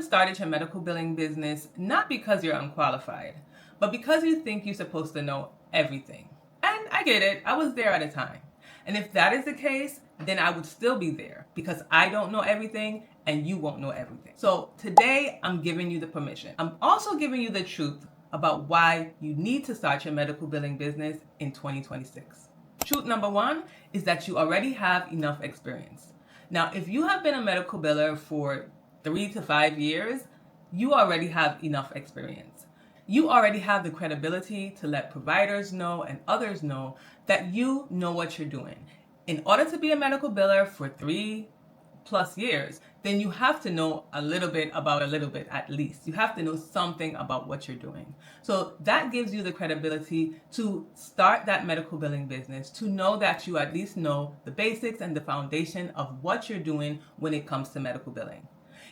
haven't started your medical billing business not because you're unqualified, but because you think you're supposed to know everything. And I get it, I was there at a time. And if that is the case, then I would still be there because I don't know everything and you won't know everything. So today I'm giving you the permission. I'm also giving you the truth about why you need to start your medical billing business in 2026. Truth number one is that you already have enough experience. Now, if you have been a medical biller for 3 to 5 years, you already have enough experience. You already have the credibility to let providers know and others know that you know what you're doing. In order to be a medical biller for 3+ years, then you have to know a little bit about a little bit at least. You have to know something about what you're doing. So that gives you the credibility to start that medical billing business, to know that you at least know the basics and the foundation of what you're doing when it comes to medical billing.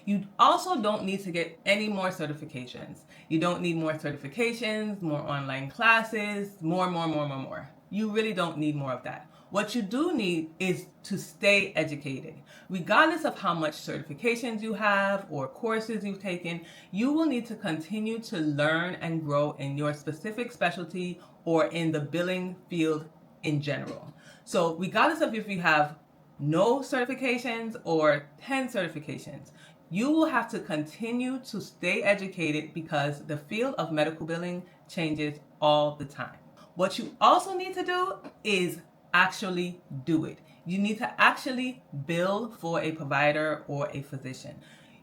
You also don't need to get any more certifications. You don't need more certifications, more online classes, more. You really don't need more of that. What you do need is to stay educated. Regardless of how much certifications you have or courses you've taken, you will need to continue to learn and grow in your specific specialty or in the billing field in general. So regardless of if you have no certifications or 10 certifications, you will have to continue to stay educated because the field of medical billing changes all the time. What you also need to do is actually do it. You need to actually bill for a provider or a physician.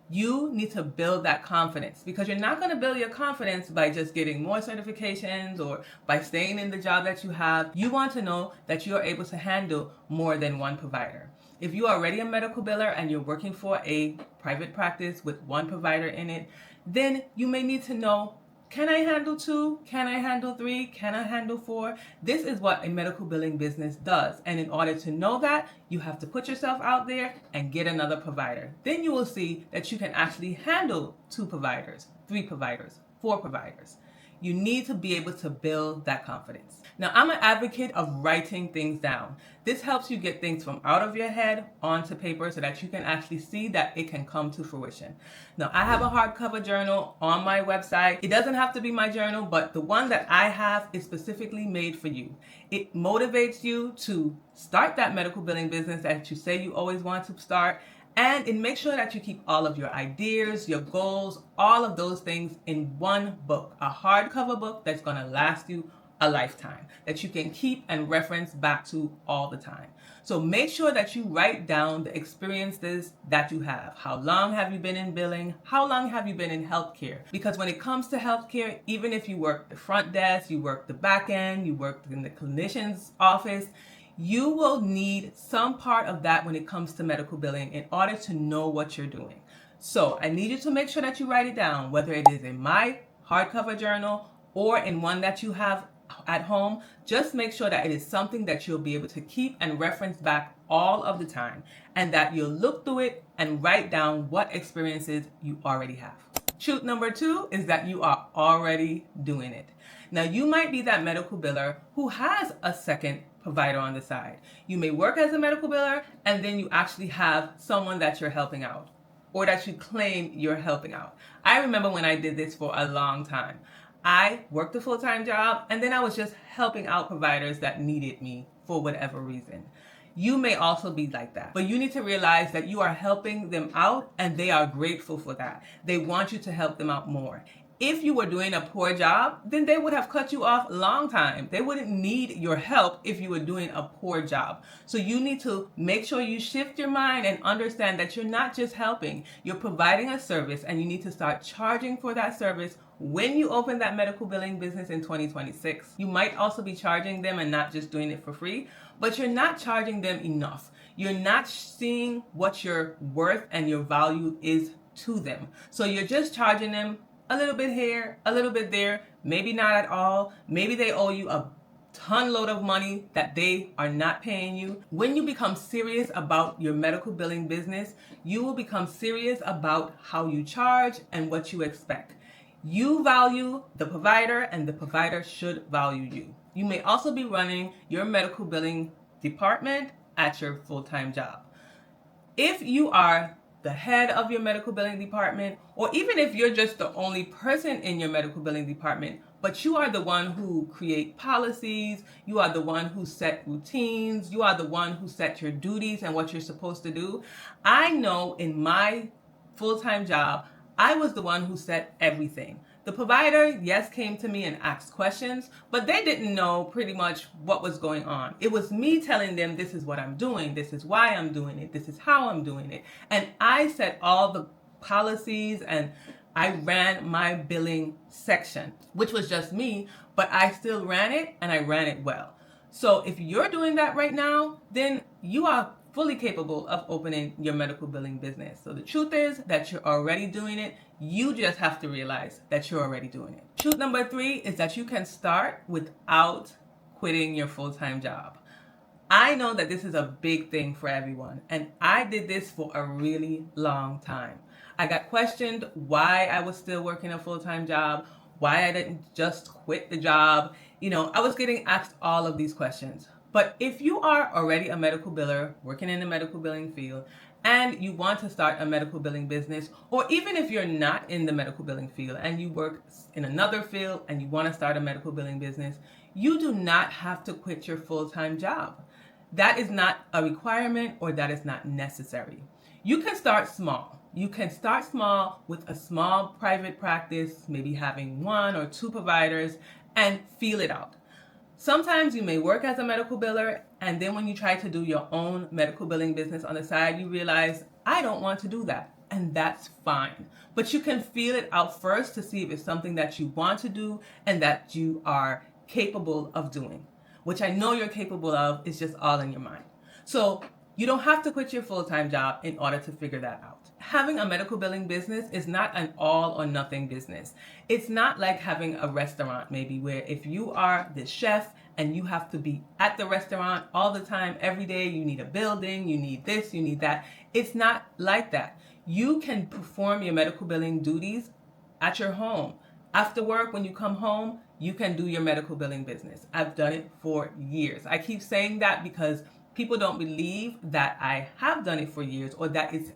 You need to build that confidence because you're not going to build your confidence by just getting more certifications or by staying in the job that you have. You want to know that you're able to handle more than one provider. If you're already a medical biller and you're working for a private practice with one provider in it, then you may need to know, can I handle 2? Can I handle 3? Can I handle 4? This is what a medical billing business does. And in order to know that, you have to put yourself out there and get another provider. Then you will see that you can actually handle 2 providers, 3 providers, 4 providers. You need to be able to build that confidence. Now, I'm an advocate of writing things down. This helps you get things from out of your head onto paper so that you can actually see that it can come to fruition. Now, I have a hardcover journal on my website. It doesn't have to be my journal, but the one that I have is specifically made for you. It motivates you to start that medical billing business that you say you always want to start. And it makes sure that you keep all of your ideas, your goals, all of those things in one book, a hardcover book that's going to last you a lifetime, that you can keep and reference back to all the time. So make sure that you write down the experiences that you have. How long have you been in billing? How long have you been in healthcare? Because when it comes to healthcare, even if you work the front desk, you work the back end, you work in the clinician's office, you will need some part of that when it comes to medical billing in order to know what you're doing. So I need you to make sure that you write it down, whether it is in my hardcover journal or in one that you have at home. Just make sure that it is something that you'll be able to keep and reference back all of the time, and that you'll look through it and write down what experiences you already have. Truth number 2 is that you are already doing it. Now, you might be that medical biller who has a second provider on the side. You may work as a medical biller and then you actually have someone that you're helping out or that you claim you're helping out. I remember when I did this for a long time. I worked a full-time job and then I was just helping out providers that needed me for whatever reason. You may also be like that, but you need to realize that you are helping them out and they are grateful for that. They want you to help them out more. If you were doing a poor job, then they would have cut you off a long time. They wouldn't need your help if you were doing a poor job. So you need to make sure you shift your mind and understand that you're not just helping, you're providing a service, and you need to start charging for that service when you open that medical billing business in 2026. You might also be charging them and not just doing it for free, but you're not charging them enough. You're not seeing what your worth and your value is to them. So you're just charging them a little bit here, a little bit there, maybe not at all. Maybe they owe you a ton load of money that they are not paying you. When you become serious about your medical billing business, you will become serious about how you charge and what you expect. You value the provider and the provider should value you. You may also be running your medical billing department at your full-time job. If you are the head of your medical billing department, or even if you're just the only person in your medical billing department, but you are the one who create policies, you are the one who set routines, you are the one who set your duties and what you're supposed to do. I know in my full-time job, I was the one who set everything. The provider, yes, came to me and asked questions, but they didn't know pretty much what was going on. It was me telling them, this is what I'm doing, this is why I'm doing it, this is how I'm doing it. And I set all the policies and I ran my billing section, which was just me, but I still ran it and I ran it well. So if you're doing that right now, then you are fully capable of opening your medical billing business. So the truth is that you're already doing it. You just have to realize that you're already doing it. Truth number 3 is that you can start without quitting your full-time job. I know that this is a big thing for everyone, and I did this for a really long time. I got questioned why I was still working a full-time job, why I didn't just quit the job. I was getting asked all of these questions. But if you are already a medical biller working in the medical billing field and you want to start a medical billing business, or even if you're not in the medical billing field and you work in another field and you want to start a medical billing business, you do not have to quit your full-time job. That is not a requirement, or that is not necessary. You can start small. You can start small with a small private practice, maybe having 1 or 2 providers, and feel it out. Sometimes you may work as a medical biller, and then when you try to do your own medical billing business on the side, you realize, I don't want to do that. And that's fine. But you can feel it out first to see if it's something that you want to do and that you are capable of doing, which I know you're capable of. It's just all in your mind. So you don't have to quit your full-time job in order to figure that out. Having a medical billing business is not an all or nothing business. It's not like having a restaurant, maybe, where if you are the chef and you have to be at the restaurant all the time, every day, you need a building, you need this, you need that. It's not like that. You can perform your medical billing duties at your home. After work, when you come home, you can do your medical billing business. I've done it for years. I keep saying that because people don't believe that I have done it for years, or that it's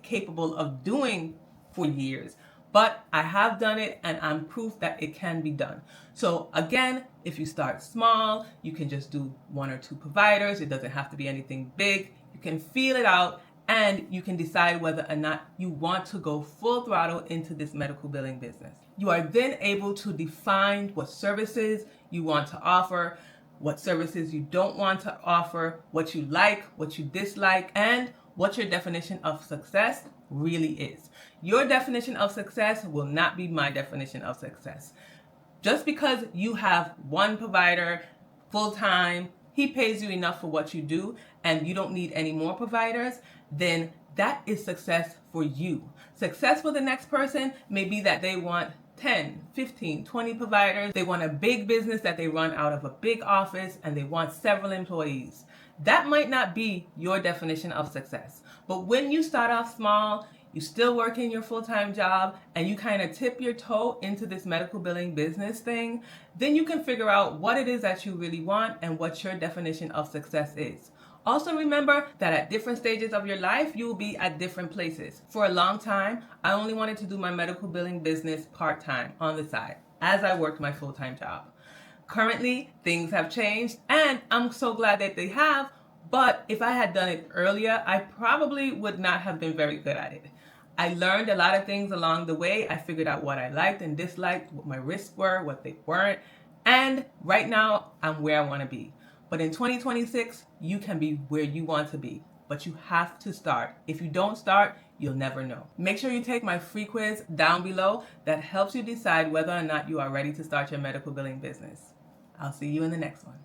capable of doing for years. But I have done it, and I'm proof that it can be done. So again, if you start small, you can just do 1 or 2 providers. It doesn't have to be anything big. You can feel it out, and you can decide whether or not you want to go full throttle into this medical billing business. You are then able to define what services you want to offer, what services you don't want to offer, what you like, what you dislike, and what your definition of success really is. Your definition of success will not be my definition of success. Just because you have 1 provider full-time, he pays you enough for what you do, and you don't need any more providers, then that is success for you. Success for the next person may be that they want 10, 15, 20 providers. They want a big business that they run out of a big office, and they want several employees. That might not be your definition of success. But when you start off small, you still work in your full-time job, and you kind of tip your toe into this medical billing business thing, then you can figure out what it is that you really want and what your definition of success is. Also remember that at different stages of your life, you will be at different places. For a long time, I only wanted to do my medical billing business part-time on the side as I worked my full-time job. Currently, things have changed, and I'm so glad that they have, but if I had done it earlier, I probably would not have been very good at it. I learned a lot of things along the way. I figured out what I liked and disliked, what my risks were, what they weren't, and right now, I'm where I want to be. But in 2026, you can be where you want to be, but you have to start. If you don't start, you'll never know. Make sure you take my free quiz down below that helps you decide whether or not you are ready to start your medical billing business. I'll see you in the next one.